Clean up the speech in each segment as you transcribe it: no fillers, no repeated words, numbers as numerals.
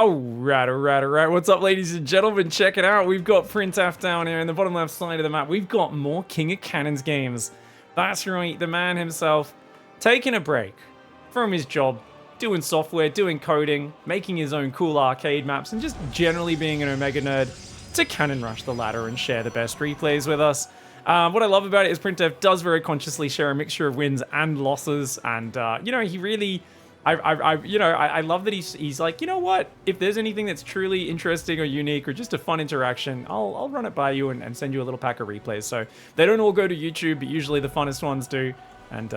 Alright. What's up, ladies and gentlemen? Check it out. We've got printF down here in the bottom left side of the map. We've got more King of Cannons games. That's right, the man himself taking a break from his job, doing software, doing coding, making his own cool arcade maps, and just generally being an Omega nerd to cannon rush the ladder and share the best replays with us. What I love about it is printF does very consciously share a mixture of wins and losses, and you know, he really... I love that he's like, you know what? If there's anything that's truly interesting or unique or just a fun interaction, I'll run it by you and send you a little pack of replays. So they don't all go to YouTube, but usually the funnest ones do. And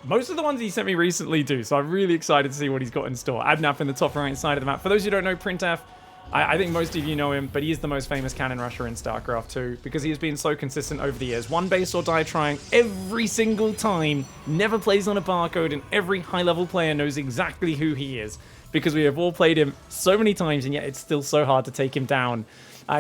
most of the ones he sent me recently do. So I'm really excited to see what he's got in store. Adnap in the top right side of the map. For those who don't know, printF, I think most of you know him, but he is the most famous cannon rusher in StarCraft 2 because he has been so consistent over the years. One base or die trying every single time, never plays on a barcode, and every high-level player knows exactly who he is because we have all played him so many times, and yet it's still so hard to take him down.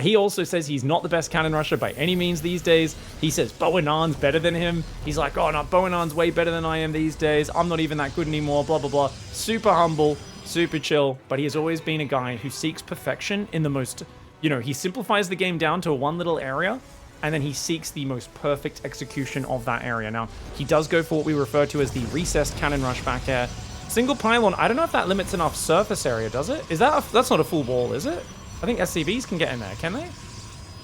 He also says he's not the best cannon rusher by any means these days. He says Bowenan's better than him. He's like, oh no, Bowenan's way better than I am these days. I'm not even that good anymore, blah, blah, blah. Super humble. Super chill, but he has always been a guy who seeks perfection in the most, you know, he simplifies the game down to one little area, and then he seeks the most perfect execution of that area. Now, he does go for what we refer to as the recessed cannon rush back here. Single pylon, I don't know if that limits enough surface area, does it? Is that, that's not a full wall, is it? I think SCVs can get in there, can they?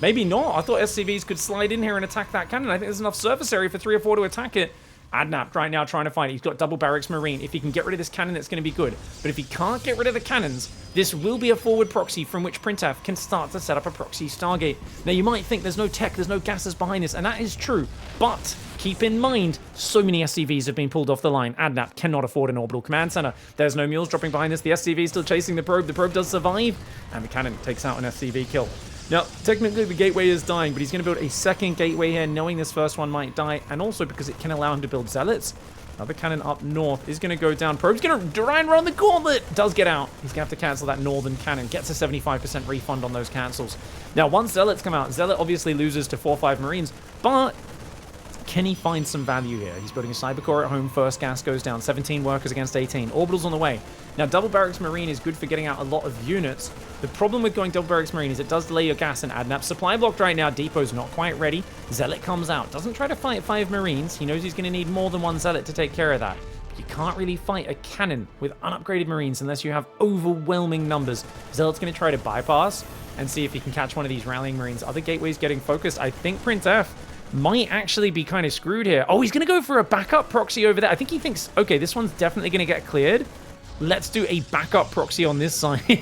Maybe not. I thought SCVs could slide in here and attack that cannon. I think there's enough surface area for 3 or 4 to attack it. Adnap right now trying to find it. He's got double barracks marine. If he can get rid of this cannon, that's going to be good. But if he can't get rid of the cannons, this will be a forward proxy from which printF can start to set up a proxy Stargate. Now, you might think there's no tech, there's no gases behind this, and that is true. But keep in mind, so many SCVs have been pulled off the line. Adnap cannot afford an orbital command center. There's no mules dropping behind this. The SCV is still chasing the probe. The probe does survive, and the cannon takes out an SCV kill. Now, technically the gateway is dying, but he's going to build a second gateway here, knowing this first one might die, and also because it can allow him to build zealots. Another cannon up north is going to go down. Probe's going to try and run the gauntlet. Does get out. He's going to have to cancel that northern cannon. Gets a 75% refund on those cancels. Now, once zealots come out, zealot obviously loses to 4 or 5 marines, but can he find some value here? He's building a cyber core at home. First gas goes down. 17 workers against 18. Orbitals on the way. Now, double barracks marine is good for getting out a lot of units. The problem with going double barracks marine is it does delay your gas and Adnap. Supply blocked right now. Depot's not quite ready. Zealot comes out. Doesn't try to fight 5 marines. He knows he's going to need more than 1 zealot to take care of that. But you can't really fight a cannon with unupgraded marines unless you have overwhelming numbers. Zealot's going to try to bypass and see if he can catch one of these rallying marines. Other gateways getting focused. I think printF might actually be kind of screwed here. Oh, he's going to go for a backup proxy over there. I think he thinks, okay, this one's definitely going to get cleared. Let's do a backup proxy on this side.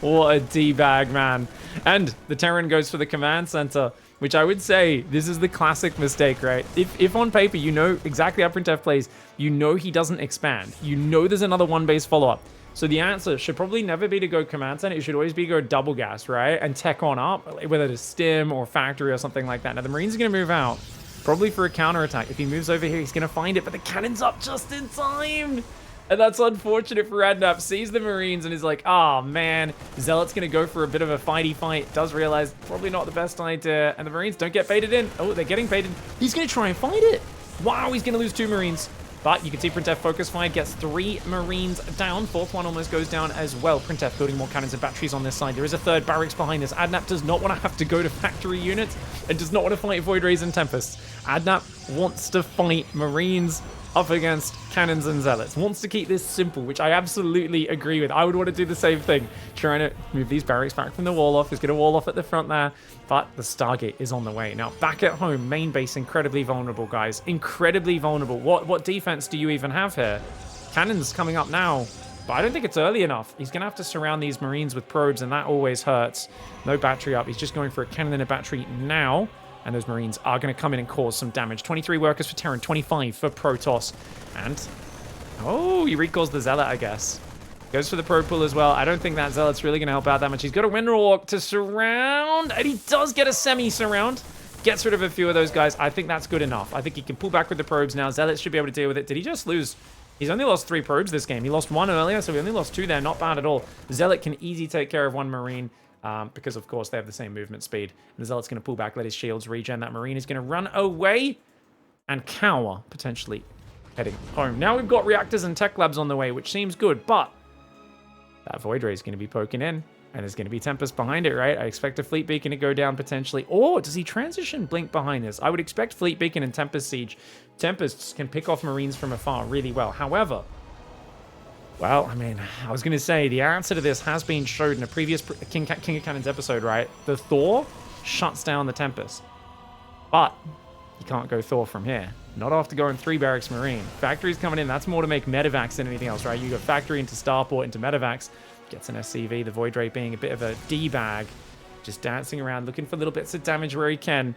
What a D-bag, man. And the Terran goes for the command center, which I would say this is the classic mistake, right? If on paper you know exactly how printF plays, you know he doesn't expand. You know there's another one base follow-up. So the answer should probably never be to go command center. It should always be go double gas, right? And tech on up, whether it's stim or factory or something like that. Now the Marines are going to move out, probably for a counterattack. If he moves over here, he's going to find it, but the cannon's up just in time. And that's unfortunate for Adnap. Sees the Marines and is like, oh man, Zealot's going to go for a bit of a fighty fight. Does realize probably not the best idea. And the Marines don't get baited in. Oh, they're getting baited. He's going to try and fight it. Wow, he's going to lose 2 Marines. But you can see printF focus fire gets 3 Marines down. 4th one almost goes down as well. printF building more cannons and batteries on this side. There is a 3rd barracks behind this. Adnap does not want to have to go to factory units and does not want to fight Void Rays and Tempest. Adnap wants to fight Marines up against cannons and zealots. Wants to keep this simple, which I absolutely agree with. I would want to do the same thing. Trying to move these barracks back from the wall off. He's going to wall off at the front there, but the Stargate is on the way. Now, back at home, main base, incredibly vulnerable, guys. Incredibly vulnerable. What defense do you even have here? Cannons coming up now, but I don't think it's early enough. He's going to have to surround these Marines with probes, and that always hurts. No battery up. He's just going for a cannon and a battery now. And those Marines are going to come in and cause some damage. 23 workers for Terran, 25 for Protoss. And, oh, he recalls the Zealot, I guess. Goes for the probe pull as well. I don't think that Zealot's really going to help out that much. He's got a Windwalk to surround, and he does get a semi-surround. Gets rid of a few of those guys. I think that's good enough. I think he can pull back with the probes now. Zealots should be able to deal with it. Did he just lose? He's only lost 3 probes this game. He lost 1 earlier, so he only lost 2 there. Not bad at all. Zealot can easily take care of 1 Marine. Because, of course, they have the same movement speed. And the Zealot's going to pull back, let his shields regen. That Marine is going to run away and cower, potentially heading home. Now we've got reactors and tech labs on the way, which seems good, but That Void Ray is going to be poking in, and there's going to be Tempest behind it, right? I expect a Fleet Beacon to go down potentially. Or does he transition Blink behind this? I would expect Fleet Beacon and Tempest Siege. Tempests can pick off Marines from afar really well. However, well, I mean, I was going to say, the answer to this has been showed in a previous King of Cannons episode, right? The Thor shuts down the Tempest. But you can't go Thor from here. Not after going 3 Barracks Marine. Factory's coming in. That's more to make medevacs than anything else, right? You go Factory into Starport into medevacs. Gets an SCV. The Void Ray being a bit of a D-bag. Just dancing around, looking for little bits of damage where he can.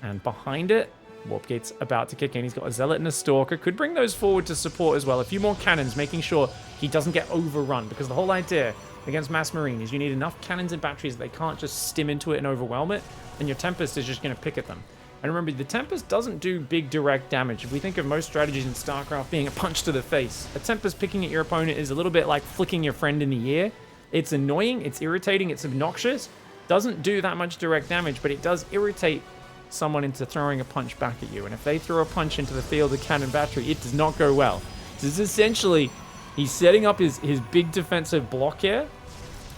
And behind it, Warp Gate's about to kick in. He's got a Zealot and a Stalker. Could bring those forward to support as well. A few more cannons, making sure he doesn't get overrun. Because the whole idea against Mass Marine is you need enough cannons and batteries that they can't just stim into it and overwhelm it. And your Tempest is just going to pick at them. And remember, the Tempest doesn't do big direct damage. If we think of most strategies in StarCraft being a punch to the face, a Tempest picking at your opponent is a little bit like flicking your friend in the ear. It's annoying, it's irritating, it's obnoxious. Doesn't do that much direct damage, but it does irritate someone into throwing a punch back at you. And if they throw a punch into the field of cannon battery, it does not go well. This is essentially, he's setting up his big defensive block here,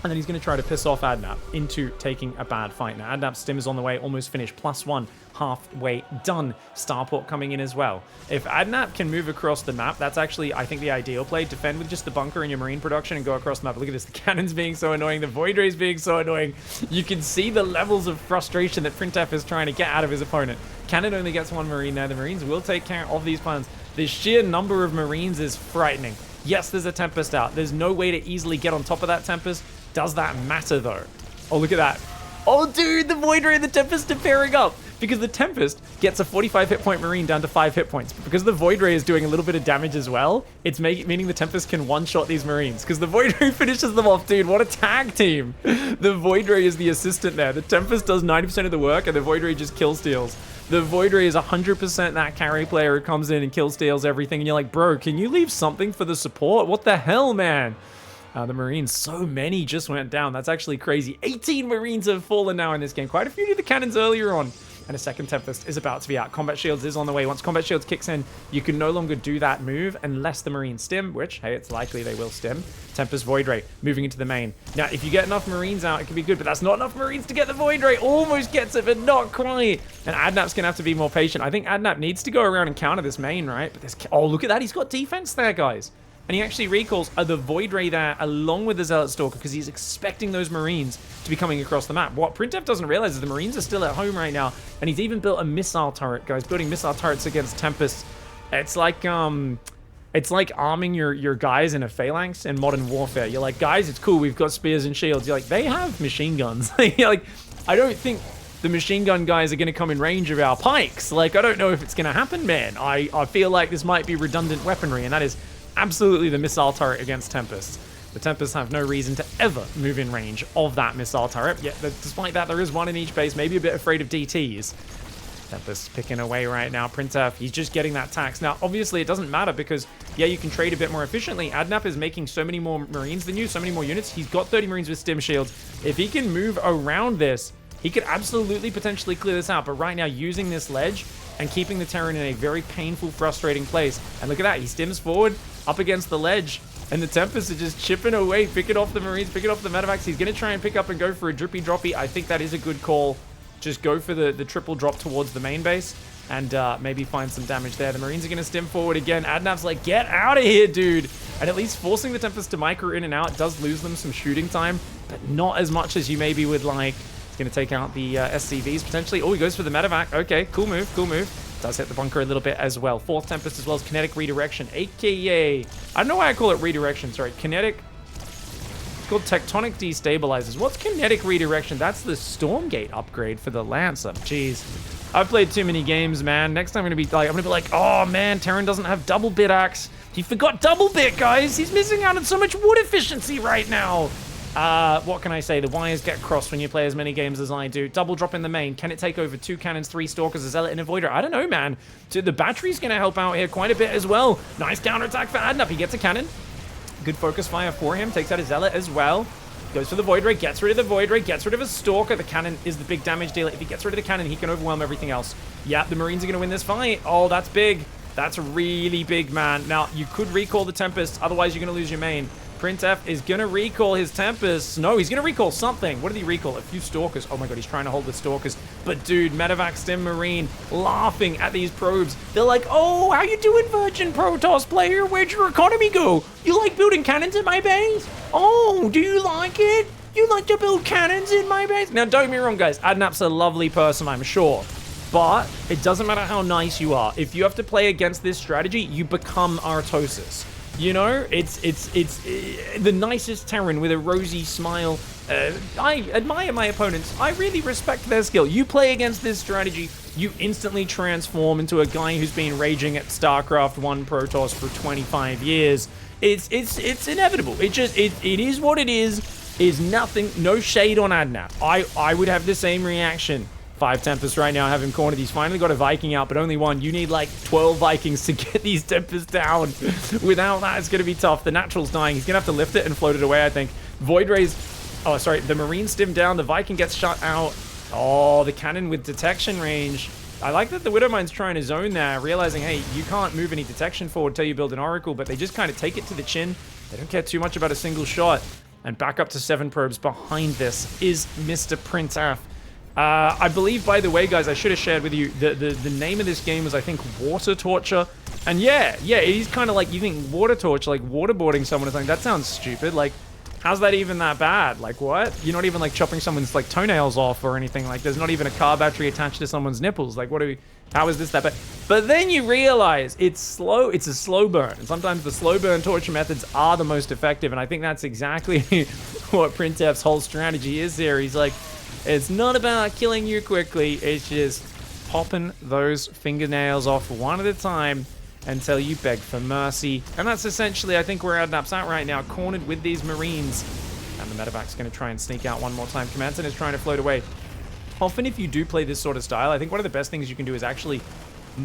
and then he's going to try to piss off Adnap into taking a bad fight. Now, Adnap's stim is on the way, almost finished, +1, halfway done. Starport coming in as well. If Adnap can move across the map, that's actually, I think, the ideal play. Defend with just the bunker in your Marine production and go across the map. Look at this, the cannons being so annoying, the Void Rays being so annoying. You can see the levels of frustration that printF is trying to get out of his opponent. Cannon only gets 1 Marine there. The Marines will take care of these plans. The sheer number of Marines is frightening. Yes, there's a Tempest out. There's no way to easily get on top of that Tempest. Does that matter, though? Oh, look at that. Oh, dude, the Void Ray and the Tempest are pairing up. Because the Tempest gets a 45 hit point Marine down to 5 hit points. But because the Void Ray is doing a little bit of damage as well, it's meaning the Tempest can one-shot these Marines. Because the Void Ray finishes them off, dude. What a tag team. The Void Ray is the assistant there. The Tempest does 90% of the work, and the Void Ray just kill steals. The Void Ray is 100% that carry player who comes in and kill steals everything. And you're like, bro, can you leave something for the support? What the hell, man? The Marines, so many just went down. That's actually crazy. 18 Marines have fallen now in this game. Quite a few of the cannons earlier on. And a second Tempest is about to be out. Combat Shields is on the way. Once Combat Shields kicks in, you can no longer do that move unless the Marines stim, which, hey, it's likely they will stim. Tempest Void Ray moving into the main. Now, if you get enough Marines out, it can be good, but that's not enough Marines to get the Void Ray. Almost gets it, but not quite. And Adnap's going to have to be more patient. I think Adnap needs to go around and counter this main, right? But oh, look at that. He's got defense there, guys. And he actually recalls the Void Ray there along with the Zealot Stalker because he's expecting those Marines to be coming across the map. What printF doesn't realize is the Marines are still at home right now. And he's even built a missile turret, guys. Building missile turrets against Tempest. It's like arming your guys in a phalanx in Modern Warfare. You're like, guys, it's cool. We've got spears and shields. You're like, they have machine guns. You're like, I don't think the machine gun guys are going to come in range of our pikes. Like, I don't know if it's going to happen, man. I feel like this might be redundant weaponry, and that is absolutely the missile turret against Tempest. The Tempests have no reason to ever move in range of that missile turret, yet despite that there is one in each base, maybe a bit afraid of DTs. Tempest picking away right now. printF, he's just getting that tax. Now, obviously, it doesn't matter because, yeah, you can trade a bit more efficiently. Adnap is making so many more Marines than you, so many more units. He's got 30 Marines with stim shields. If he can move around this, he could absolutely potentially clear this out. But right now, using this ledge and keeping the Terran in a very painful, frustrating place. And look at that. He stims forward up against the ledge. And the Tempest are just chipping away, picking off the Marines, picking off the medevacs. He's going to try and pick up and go for a drippy droppy. I think that is a good call. Just go for the triple drop towards the main base and maybe find some damage there. The Marines are going to stim forward again. Adnap's like, get out of here, dude. And at least forcing the Tempest to micro in and out does lose them some shooting time, but not as much as you maybe would like. He's going to take out the SCVs potentially. Oh, he goes for the medevac. Okay, cool move, cool move. Does hit the bunker a little bit as well. 4th Tempest as well as kinetic redirection, aka, I don't know why I call it redirection, sorry, kinetic. It's called tectonic destabilizers. What's kinetic redirection? That's the Stormgate upgrade for the Lancer. Jeez, I've played too many games, man. Next time I'm gonna be like, oh man, Terran doesn't have double bit axe. He forgot double bit, guys. He's missing out on so much wood efficiency right now. What can I say? The wires get crossed when you play as many games as I do. Double drop in the main. Can it take over 2 cannons, 3 stalkers, a zealot, and a voider? I don't know, man. So the battery's going to help out here quite a bit as well. Nice counterattack for Adnap. He gets a cannon. Good focus fire for him. Takes out a zealot as well. Goes for the Void Ray. Gets rid of the Void Ray. Gets rid of a stalker. The cannon is the big damage dealer. If he gets rid of the cannon, he can overwhelm everything else. Yeah, the Marines are going to win this fight. Oh, that's big. That's really big, man. Now, you could recall the Tempest. Otherwise, you're going to lose your main. printF is going to recall his Tempest. No, he's going to recall something. What did he recall? A few Stalkers. Oh my god, he's trying to hold the Stalkers. But dude, Medevac Stim Marine laughing at these probes. They're like, oh, how you doing, Virgin Protoss player? Where'd your economy go? You like building cannons in my base? Oh, do you like it? You like to build cannons in my base? Now, don't get me wrong, guys. Adnap's a lovely person, I'm sure. But it doesn't matter how nice you are. If you have to play against this strategy, you become Artosis. You know, it's the nicest Terran with a rosy smile. I admire my opponents. I really respect their skill. You play against this strategy, you instantly transform into a guy who's been raging at StarCraft 1 Protoss for 25 years. It's inevitable. It is what it is nothing, no shade on Adnap. I would have the same reaction. 5 Tempest right now, have him cornered. He's finally got a Viking out, but only one. You need like 12 Vikings to get these Tempests down. Without that, it's going to be tough. The Natural's dying. He's going to have to lift it and float it away, I think. Void Rays, oh, sorry. The Marine stim down. The Viking gets shut out. Oh, the cannon with detection range. I like that the Widowmine's trying to zone there, realizing, hey, you can't move any detection forward until you build an Oracle, but they just kind of take it to the chin. They don't care too much about a single shot. And back up to 7 probes behind this is Mr. printF. I believe, by the way, guys, I should have shared with you, the name of this game was, I think, Water Torture. And yeah, it is kind of like, you think water torture, like waterboarding someone or something. That sounds stupid. Like, how's that even that bad? Like, what? You're not even, like, chopping someone's, like, toenails off or anything. Like, there's not even a car battery attached to someone's nipples. Like, how is this that bad? But then you realize it's slow. It's a slow burn. And sometimes the slow burn torture methods are the most effective. And I think that's exactly what printF's whole strategy is here. He's like, it's not about killing you quickly, it's just popping those fingernails off one at a time until you beg for mercy. And that's essentially, I think, where Adnap's at right now, cornered with these Marines. And the Medevac's going to try and sneak out one more time. Command Center is trying to float away. Often if you do play this sort of style, I think one of the best things you can do is actually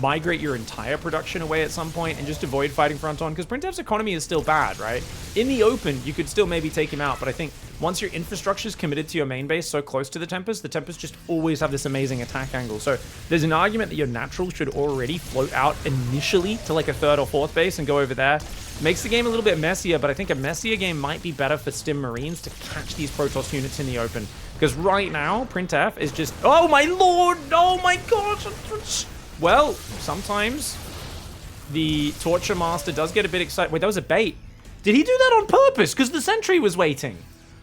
migrate your entire production away at some point and just avoid fighting front on, because printF's economy is still bad, right? In the open, you could still maybe take him out, but I think once your infrastructure is committed to your main base so close to the Tempest just always have this amazing attack angle. So there's an argument that your natural should already float out initially to like a 3rd or 4th base and go over there. Makes the game a little bit messier, but I think a messier game might be better for Stim Marines to catch these Protoss units in the open. Because right now, printF is just, oh my lord, oh my gosh. Well, sometimes the Torture Master does get a bit excited. Wait, that was a bait. Did he do that on purpose? Because the sentry was waiting.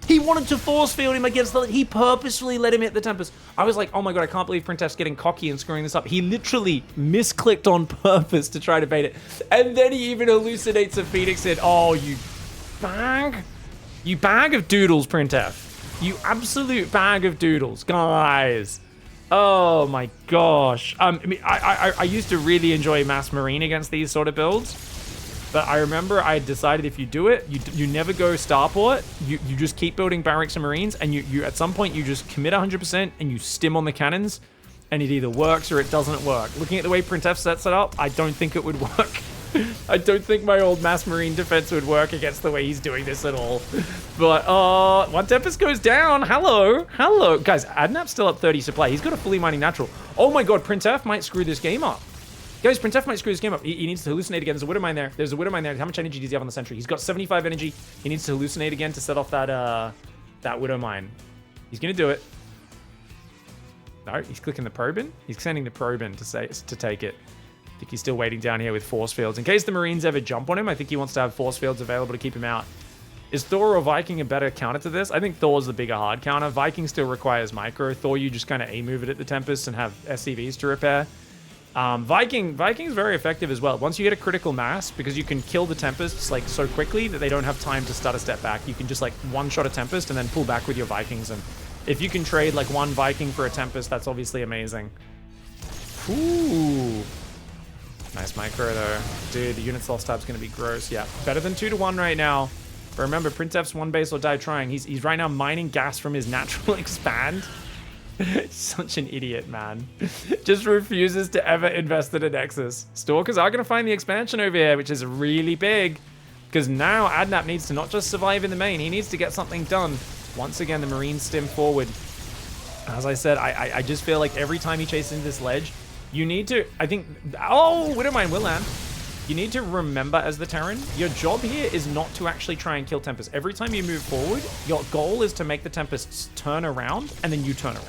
He wanted to force field him against the... He purposefully let him hit the Tempest. I was like, oh my god, I can't believe printF's getting cocky and screwing this up. He literally misclicked on purpose to try to bait it. And then he even hallucinates a Phoenix in. Oh, you bag? You bag of doodles, printF. You absolute bag of doodles. Guys. Oh my gosh. I mean, I used to really enjoy Mass Marine against these sort of builds, but I remember I decided if you do it, you never go starport. You just keep building barracks and Marines, and you at some point you just commit 100% and you stim on the cannons, and it either works or it doesn't work. Looking at the way printF sets it up, I don't think it would work. I don't think my old Mass Marine defense would work against the way he's doing this at all. But, one Tempest goes down. Hello. Guys, Adnap's still up 30 supply. He's got a fully mining natural. Oh my god, printF might screw this game up. Guys, printF might screw this game up. He needs to hallucinate again. There's a Widowmine there. There's a Widowmine there. How much energy does he have on the sentry? He's got 75 energy. He needs to hallucinate again to set off that Widowmine. He's gonna do it. No, he's clicking the probe in. He's sending the probe in to take it. I think he's still waiting down here with force fields. In case the Marines ever jump on him, I think he wants to have force fields available to keep him out. Is Thor or Viking a better counter to this? I think Thor's the bigger hard counter. Viking still requires micro. Thor, you just kind of A-move it at the Tempest and have SCVs to repair. Viking's very effective as well. Once you get a critical mass, because you can kill the Tempests like so quickly that they don't have time to start a step back, you can just like one-shot a Tempest and then pull back with your Vikings. And if you can trade like one Viking for a Tempest, that's obviously amazing. Ooh. Nice micro though. Dude, the unit loss tab's gonna be gross. Yeah, better than 2-1 right now. But remember, printF's one base or die trying. He's right now mining gas from his natural expand. Such an idiot, man. Just refuses to ever invest in a Nexus. Stalkers are gonna find the expansion over here, which is really big. Because now Adnap needs to not just survive in the main, he needs to get something done. Once again, the Marines stim forward. As I said, I just feel like every time he chases into this ledge, you need to, I think, oh, Widowmine will land. you need to remember as the Terran, your job here is not to actually try and kill Tempest. Every time you move forward, your goal is to make the Tempests turn around, and then you turn around.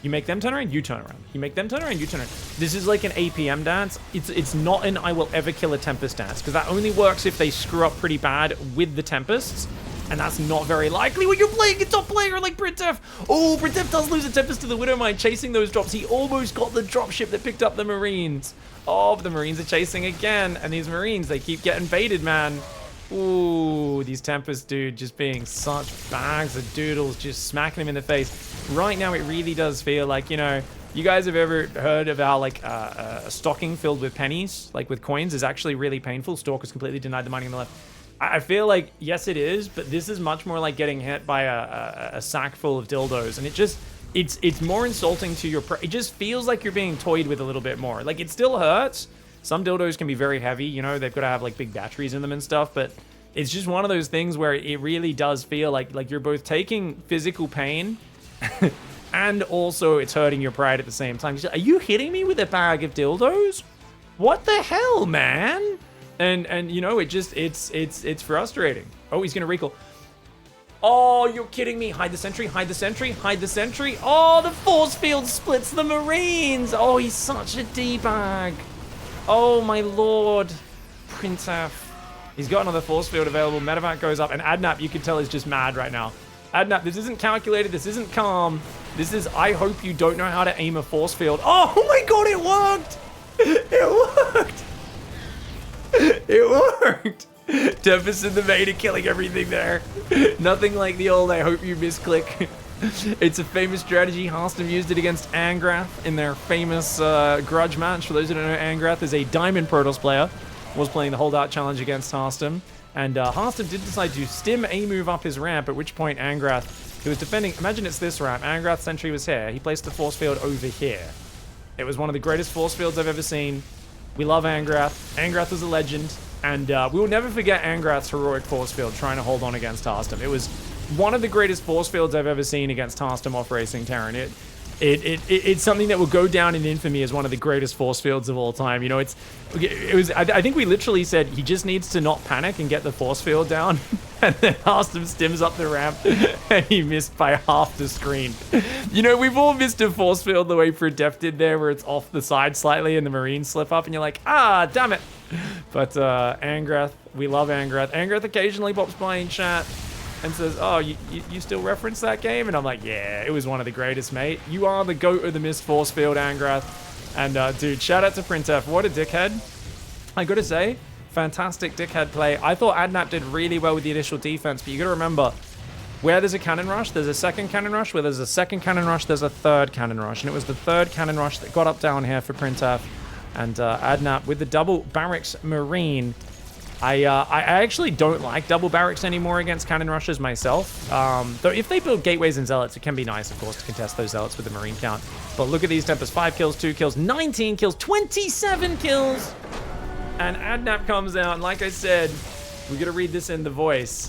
You make them turn around, you turn around. You make them turn around, you turn around. This is like an APM dance. It's not an I will ever kill a Tempest dance, because that only works if they screw up pretty bad with the Tempests, and that's not very likely when you're playing a top player like printF. Oh, printF does lose a Tempest to the Widowmine chasing those drops. He almost got the dropship that picked up the Marines. Oh, but the Marines are chasing again, and these Marines, they keep getting baited, man. Ooh, these Tempest, dude, just being such bags of doodles, just smacking him in the face. Right now, it really does feel like, you know, you guys have ever heard about, like, a stocking filled with pennies, like with coins, is actually really painful. Stalker's completely denied the money on the left. I feel like, yes, it is, but this is much more like getting hit by a sack full of dildos, and it just... It's more insulting to your... It just feels like you're being toyed with a little bit more. Like, it still hurts. Some dildos can be very heavy, you know, they've got to have like big batteries in them and stuff, but it's just one of those things where it really does feel like you're both taking physical pain and also it's hurting your pride at the same time. Are you hitting me with a bag of dildos? What the hell, man? And you know, it's frustrating. Oh, he's gonna recall. Oh, you're kidding me. Hide the sentry, hide the sentry, hide the sentry. Oh, the force field splits the Marines. Oh, he's such a D-bag. Oh my lord, printF. He's got another force field available. Medevac goes up, and Adnap, you can tell, is just mad right now. Adnap, this isn't calculated. This isn't calm. This is, I hope you don't know how to aim a force field. Oh my god, it worked! It worked! It worked! Tempest in the main and killing everything there. Nothing like the old I hope you misclick. It's a famous strategy. Harstem used it against Angrath in their famous grudge match. For those who don't know, Angrath is a Diamond Protoss player. Was playing the Holdout Challenge against Harstem. And Harstem did decide to stim a move up his ramp, at which point Angrath, who was defending... Imagine it's this ramp. Angrath's sentry was here. He placed the force field over here. It was one of the greatest force fields I've ever seen. We love Angrath. Angrath was a legend. And we will never forget Angrath's heroic force field trying to hold on against Harstem. It was one of the greatest force fields I've ever seen against Harstem off Racing Terran. It's something that will go down in infamy as one of the greatest force fields of all time. You know, I think we literally said he just needs to not panic and get the force field down. And then Harstem stims up the ramp and he missed by half the screen. You know, we've all missed a force field the way printF did there, where it's off the side slightly and the Marines slip up and you're like, ah, damn it. But Angrath, we love Angrath. Angrath occasionally pops by in chat and says, oh, you still reference that game? And I'm like, yeah, it was one of the greatest, mate. You are the GOAT of the missed force field, Angrath. And dude, shout out to printF. What a dickhead. I gotta say, fantastic dickhead play. I thought Adnap did really well with the initial defense, but you gotta remember, where there's a cannon rush, there's a second cannon rush. Where there's a second cannon rush, there's a third cannon rush. And it was the third cannon rush that got up down here for printF. And Adnap with the double barracks Marine. I actually don't like double barracks anymore against cannon rushes myself. Though if they build gateways and zealots, it can be nice, of course, to contest those zealots with the Marine count. But look at these Tempest. 5 kills, 2 kills, 19 kills, 27 kills. And Adnap comes out, and like I said, we're gonna read this in the voice.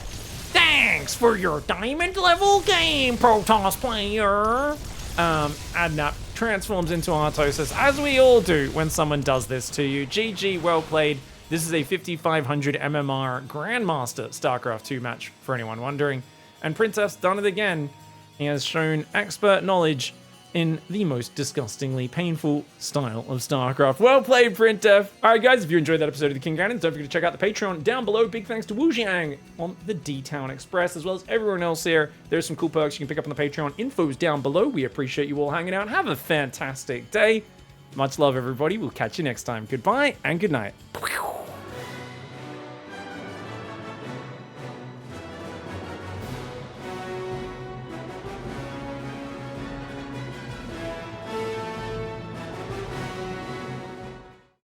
Thanks for your diamond level game, Protoss player. Adnap transforms into Artosis, as we all do when someone does this to you. GG, well played. This is a 5500 MMR Grandmaster StarCraft 2 match, for anyone wondering. And printF's done it again. He has shown expert knowledge in the most disgustingly painful style of StarCraft. Well played, printF. Alright guys, if you enjoyed that episode of the King Cannons, don't forget to check out the Patreon down below. Big thanks to Wu Jiang on the D-Town Express, as well as everyone else here. There's some cool perks you can pick up on the Patreon. Info's down below. We appreciate you all hanging out. Have a fantastic day. Much love, everybody. We'll catch you next time. Goodbye and good night.